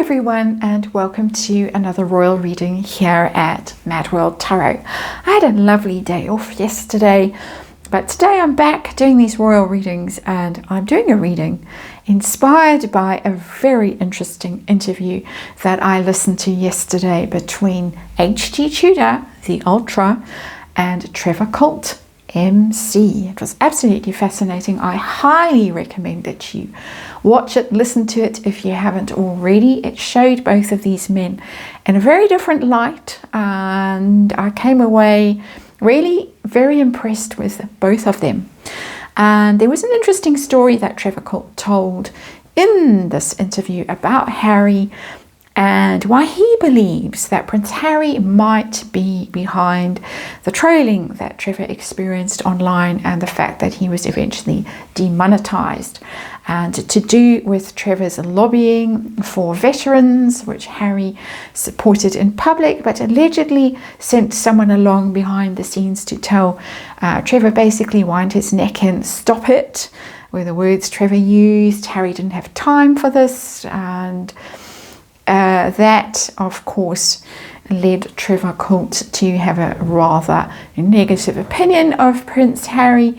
everyone, and welcome to another royal reading here at MadWorldTarot. I had a lovely day off yesterday, but today I'm back doing these royal readings, and I'm doing a reading inspired by a very interesting interview that I listened to yesterday between H.G. Tudor, the Ultra, and Trevor Colt, MC. It was absolutely fascinating. I highly recommend that you watch it, listen to it if you haven't already. It showed both of these men in a very different light, and I came away really very impressed with both of them. And there was an interesting story that Trevor Colt told in this interview about Harry and why he believes that Prince Harry might be behind the trolling that Trevor experienced online and the fact that he was eventually demonetized, and to do with Trevor's lobbying for veterans, which Harry supported in public, but allegedly sent someone along behind the scenes to tell Trevor, basically wind his neck in, stop it, were the words Trevor used. Harry didn't have time for this, and that, of course, led Trevor Colt to have a rather negative opinion of Prince Harry.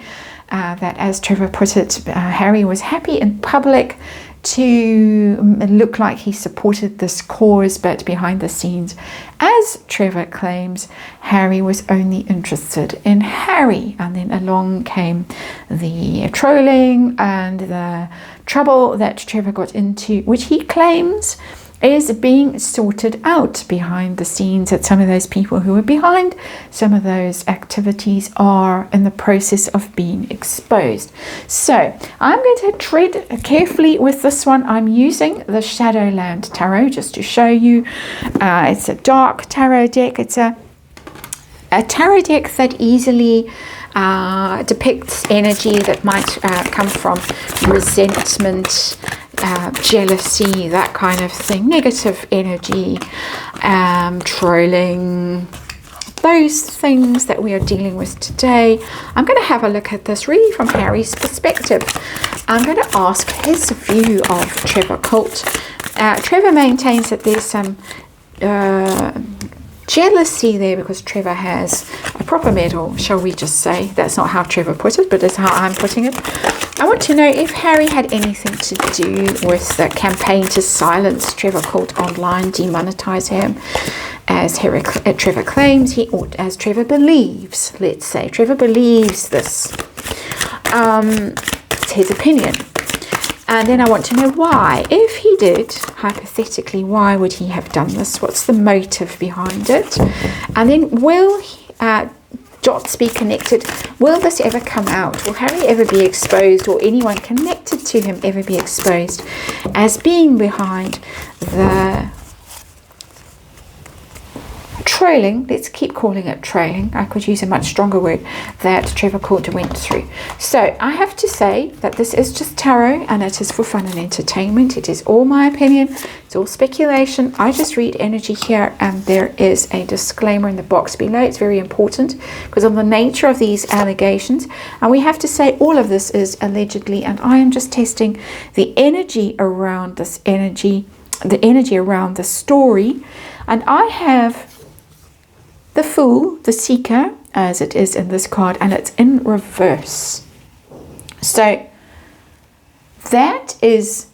That, as Trevor put it, Harry was happy in public to look like he supported this cause, but behind the scenes, as Trevor claims, Harry was only interested in Harry. And then along came the trolling and the trouble that Trevor got into, which he claims is being sorted out behind the scenes, that some of those people who are behind some of those activities are in the process of being exposed. So I'm going to tread carefully with this one. I'm using the Shadowland Tarot just to show you. It's a dark tarot deck. It's a tarot deck that easily depicts energy that might come from resentment, jealousy, that kind of thing, negative energy, trolling, those things that we are dealing with today. I'm going to have a look at this really from Harry's perspective. I'm going to ask his view of Trevor Colt. Trevor maintains that there's some jealousy there because Trevor has a proper medal, shall we just say. That's not how Trevor put it, but that's how I'm putting it. I want to know if Harry had anything to do with the campaign to silence Trevor Colt online, demonetize him, as Trevor claims, or as Trevor believes. Let's say Trevor believes this. It's his opinion. And then I want to know why. If he did, hypothetically, why would he have done this? What's the motive behind it? And then will dots be connected? Will this ever come out? Will Harry ever be exposed, or anyone connected to him ever be exposed as being behind the trolling? Let's keep calling it trolling. I could use a much stronger word that Trevor Colt went through. So I have to say that this is just tarot, and it is for fun and entertainment. It is all my opinion. It's all speculation. I just read energy here, and there is a disclaimer in the box below. It's very important because of the nature of these allegations, and we have to say all of this is allegedly, and I am just testing the energy around this energy, the energy around the story. And I have the Fool, the Seeker, as it is in this card, and it's in reverse. So that is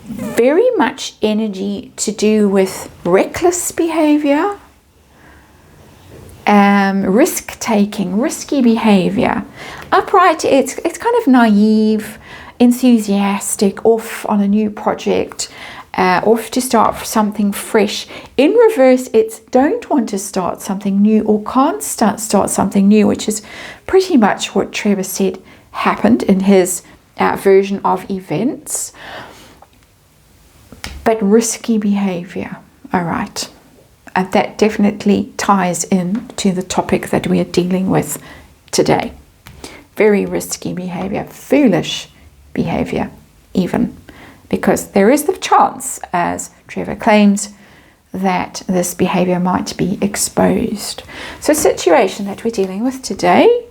very much energy to do with reckless behavior, risk-taking, risky behavior. Upright, it's kind of naive, enthusiastic, off on a new project, off to start something fresh. In reverse, it's don't want to start something new, or can't start something new, which is pretty much what Trevor said happened in his version of events. But risky behavior, all right. And that definitely ties in to the topic that we are dealing with today. Very risky behavior, foolish behavior even. Because there is the chance, as Trevor claims, that this behavior might be exposed. So situation that we're dealing with today,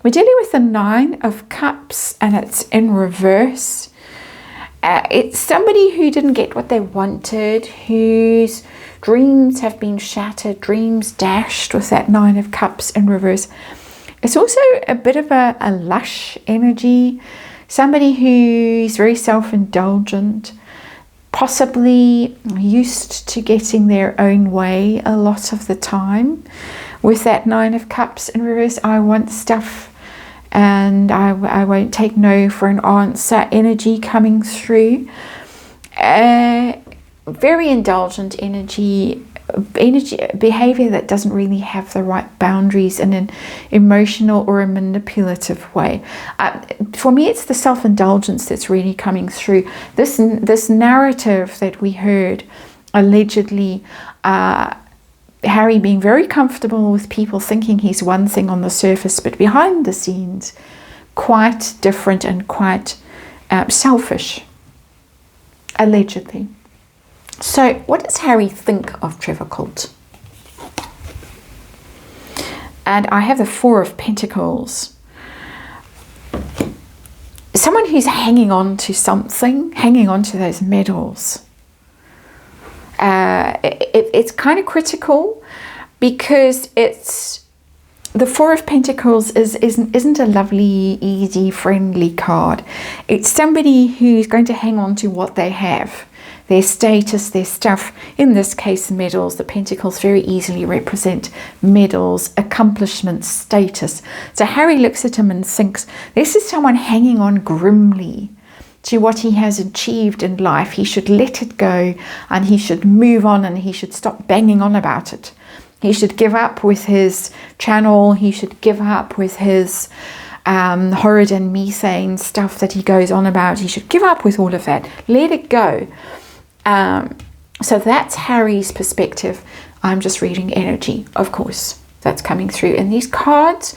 we're dealing with the 9 of Cups, and it's in reverse. It's somebody who didn't get what they wanted, whose dreams have been shattered, dreams dashed with that Nine of Cups in reverse. It's also a bit of a lush energy, somebody who's very self-indulgent, possibly used to getting their own way a lot of the time. With that Nine of Cups in reverse, I want stuff and I won't take no for an answer energy coming through. Very indulgent energy behavior that doesn't really have the right boundaries in an emotional or a manipulative way. For me, it's the self-indulgence that's really coming through. This narrative that we heard, allegedly Harry being very comfortable with people thinking he's one thing on the surface, but behind the scenes quite different and quite selfish, allegedly. So what does Harry think of Trevor Colt? And I have the Four of Pentacles. Someone who's hanging on to something, hanging on to those medals. It's kind of critical because it's the Four of Pentacles isn't a lovely, easy, friendly card. It's somebody who's going to hang on to what they have. Their status, their stuff, in this case medals. The Pentacles very easily represent medals, accomplishments, status. So Harry looks at him and thinks, this is someone hanging on grimly to what he has achieved in life. He should let it go and he should move on and he should stop banging on about it. He should give up with his channel. He should give up with his horrid and methane stuff that he goes on about. He should give up with all of that. Let it go. So that's Harry's perspective. I'm just reading energy, of course, that's coming through in these cards.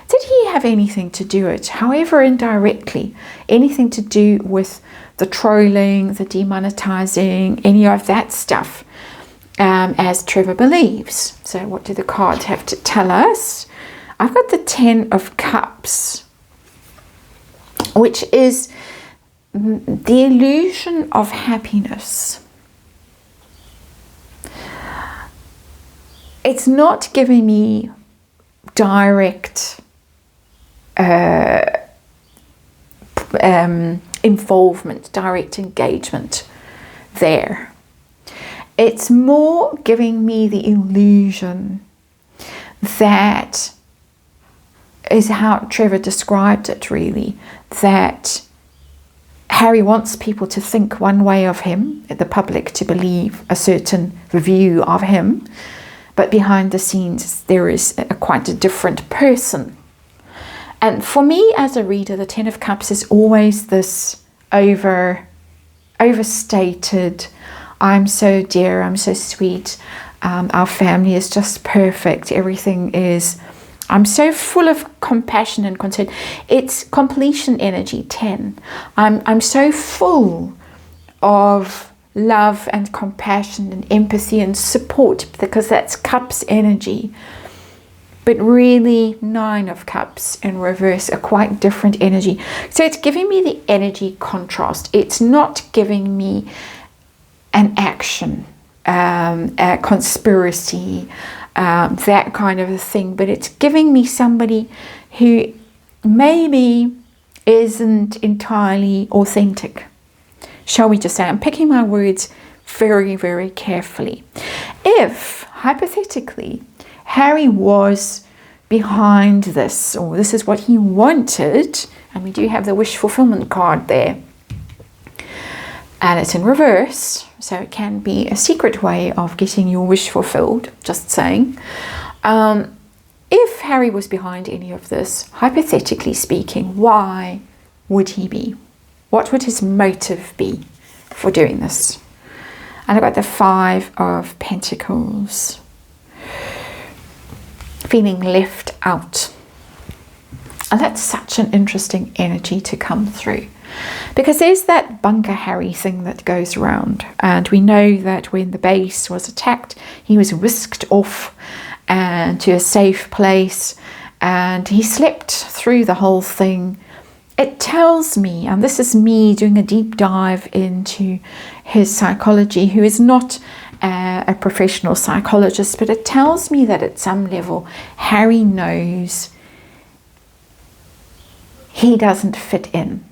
Did he have anything to do it, however indirectly, anything to do with the trolling, the demonetizing, any of that stuff, as Trevor believes? So what do the cards have to tell us? I've got the Ten of Cups, which is the illusion of happiness. It's not giving me direct involvement, direct engagement there. It's more giving me the illusion that is how Trevor described it, really, that Harry wants people to think one way of him, the public to believe a certain view of him, but behind the scenes there is quite a different person. And for me as a reader, the Ten of Cups is always this overstated, I'm so dear, I'm so sweet, our family is just perfect, everything is, I'm so full of compassion and concern. It's completion energy, 10. I'm so full of love and compassion and empathy and support, because that's Cups energy. But really, 9 of Cups in reverse, a quite different energy. So it's giving me the energy contrast. It's not giving me an action, a conspiracy, that kind of a thing, but it's giving me somebody who maybe isn't entirely authentic, shall we just say. I'm picking my words very, very carefully. If, hypothetically, Harry was behind this, or this is what he wanted, and we do have the wish fulfillment card there, and it's in reverse, so it can be a secret way of getting your wish fulfilled, just saying. If Harry was behind any of this, hypothetically speaking, why would he be? What would his motive be for doing this? And I've got the 5 of Pentacles. Feeling left out. And that's such an interesting energy to come through. Because there's that bunker Harry thing that goes around, and we know that when the base was attacked, he was whisked off and to a safe place, and he slept through the whole thing. it tells me, and this is me doing a deep dive into his psychology, who is not a professional psychologist, but it tells me that at some level Harry knows he doesn't fit in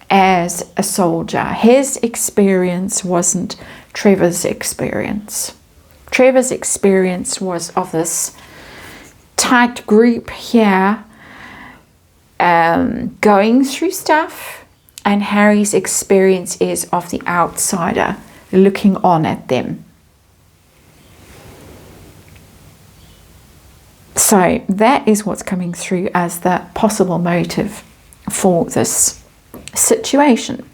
as a soldier. His experience wasn't Trevor's experience. Trevor's experience was of this tight group here, going through stuff, and Harry's experience is of the outsider looking on at them. So that is what's coming through as the possible motive for this situation.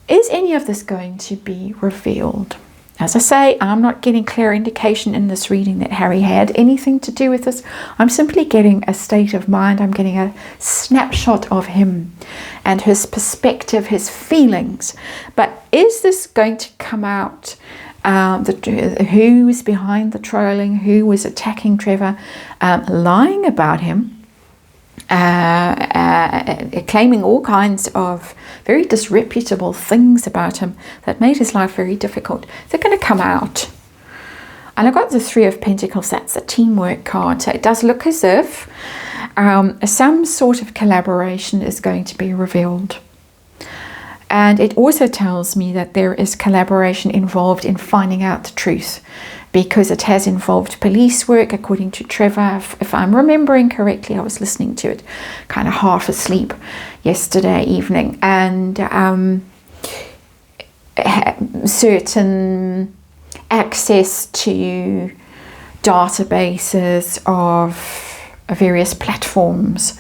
Is any of this going to be revealed? As I say, I'm not getting clear indication in this reading that Harry had anything to do with this. I'm simply getting a state of mind. I'm getting a snapshot of him and his perspective, his feelings. But is this going to come out? Who was behind the trolling? Who was attacking Trevor? Lying about him? Claiming all kinds of very disreputable things about him that made his life very difficult. They're going to come out. And I've got the Three of Pentacles. That's a teamwork card. So it does look as if some sort of collaboration is going to be revealed. And it also tells me that there is collaboration involved in finding out the truth, because it has involved police work, according to Trevor. If I'm remembering correctly, I was listening to it kind of half asleep yesterday evening, and certain access to databases of various platforms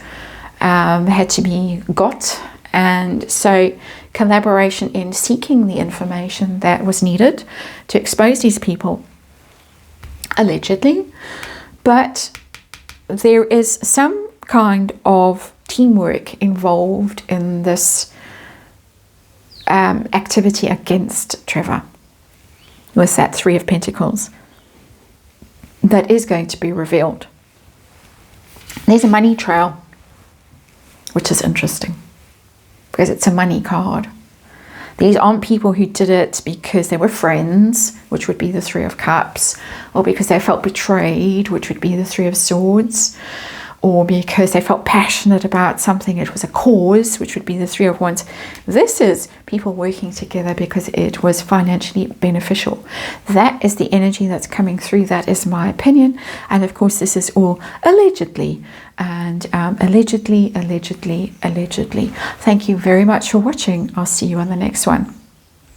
had to be got, and so collaboration in seeking the information that was needed to expose these people, allegedly. But there is some kind of teamwork involved in this activity against Trevor with that Three of Pentacles that is going to be revealed. There's a money trail, which is interesting because it's a money card. These aren't people who did it because they were friends, which would be the Three of Cups, or because they felt betrayed, which would be the Three of Swords, or because they felt passionate about something, it was a cause, which would be the Three of Wands. This is people working together because it was financially beneficial. That is the energy that's coming through. That is my opinion. And of course, this is all allegedly. And allegedly. Thank you very much for watching. I'll see you on the next one.